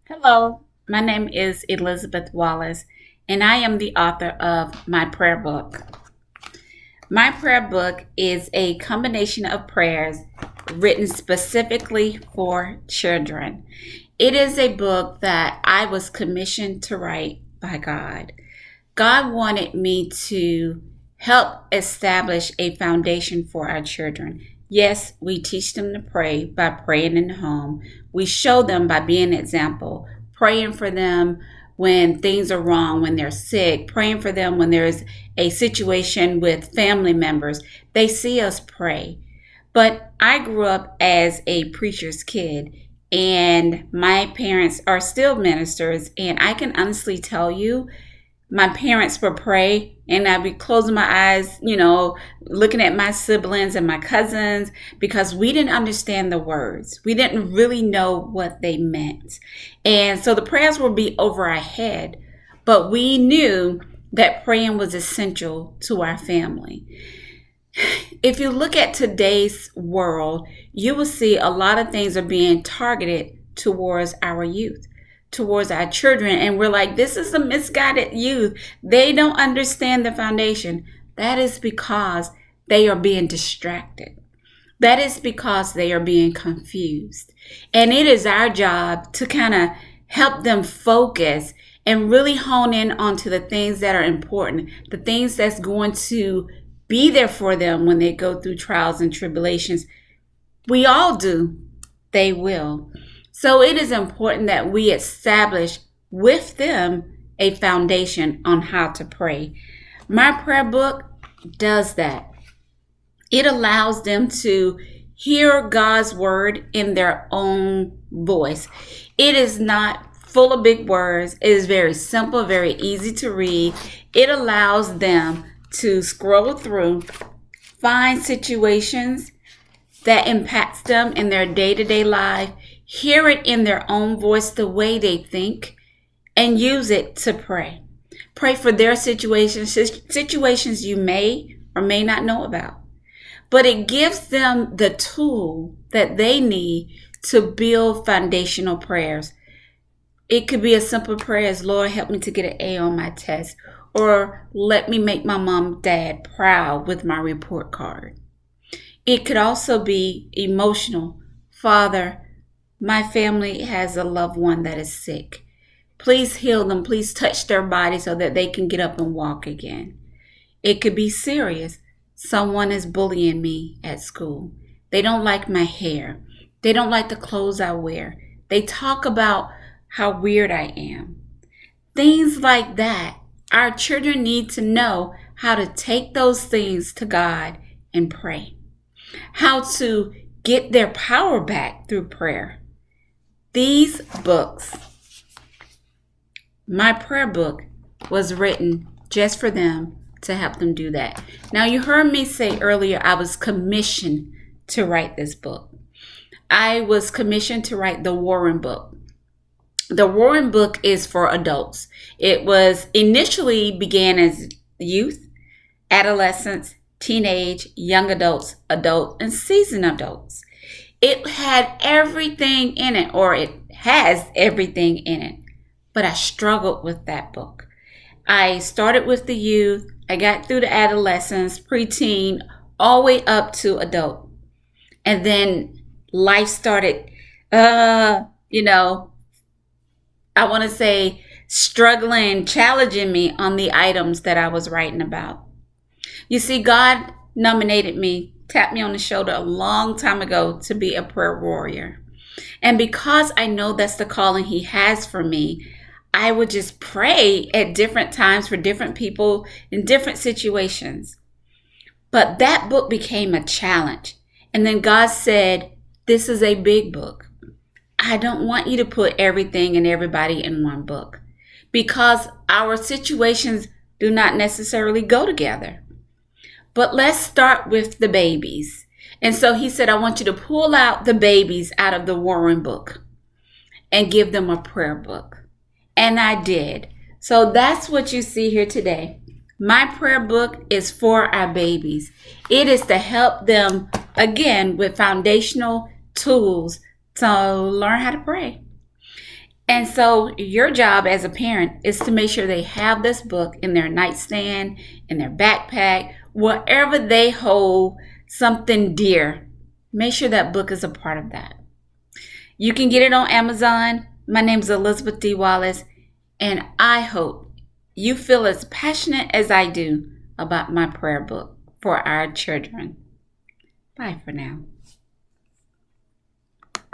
Hello, my name is Elizabeth Wallace, and I am the author of My Prayer Book. My Prayer Book is a combination of prayers written specifically for children. It is a book that I was commissioned to write by God. God wanted me to help establish a foundation for our children. Yes, we teach them to pray by praying in the home. We show them by being an example, praying for them when things are wrong, when they're sick, praying for them when there's a situation with family members. They see us pray. But I grew up as a preacher's kid, and my parents are still ministers, and I can honestly tell you my parents would pray and I'd be closing my eyes, looking at my siblings and my cousins because we didn't understand the words. We didn't really know what they meant. And so the prayers would be over our head, but we knew that praying was essential to our family. If you look at today's world, you will see a lot of things are being targeted towards our youth, towards our children, and we're like, this is a misguided youth. They don't understand the foundation. That is because they are being distracted. That is because they are being confused. And it is our job to kind of help them focus and really hone in onto the things that are important, the things that's going to be there for them when they go through trials and tribulations. We all do. They will. So it is important that we establish with them a foundation on how to pray. My prayer book does that. It allows them to hear God's word in their own voice. It is not full of big words. It is very simple, very easy to read. It allows them to scroll through, find situations that impacts them in their day-to-day life, hear it in their own voice the way they think, and use it to pray. Pray for their situations you may or may not know about. But it gives them the tool that they need to build foundational prayers. It could be a simple prayer as, Lord, help me to get an A on my test, or let me make my mom and dad proud with my report card. It could also be emotional. Father, my family has a loved one that is sick. Please heal them. Please touch their body so that they can get up and walk again. It could be serious. Someone is bullying me at school. They don't like my hair. They don't like the clothes I wear. They talk about how weird I am. Things like that. Our children need to know how to take those things to God and pray. How to get their power back through prayer. These books, my prayer book, was written just for them to help them do that. Now, you heard me say earlier I was commissioned to write this book. I was commissioned to write the Warren book. The Warren book is for adults. It was initially began as youth, adolescents, teenage, young adults, adult, and seasoned adults. It had everything in it, or it has everything in it. But I struggled with that book. I started with the youth. I got through the adolescence, preteen, all the way up to adult. And then life started, I want to say struggling, challenging me on the items that I was writing about. You see, God nominated me, tapped me on the shoulder a long time ago to be a prayer warrior. And because I know that's the calling he has for me, I would just pray at different times for different people in different situations. But that book became a challenge. And then God said, this is a big book. I don't want you to put everything and everybody in one book because our situations do not necessarily go together. But let's start with the babies. And so he said, I want you to pull out the babies out of the Warren book and give them a prayer book. And I did. So that's what you see here today. My prayer book is for our babies. It is to help them, again, with foundational tools to learn how to pray. And so your job as a parent is to make sure they have this book in their nightstand, in their backpack, wherever they hold something dear. Make sure that book is a part of that. You can get it on Amazon. My name is Elizabeth D. Wallace, and I hope you feel as passionate as I do about my prayer book for our children. Bye for now.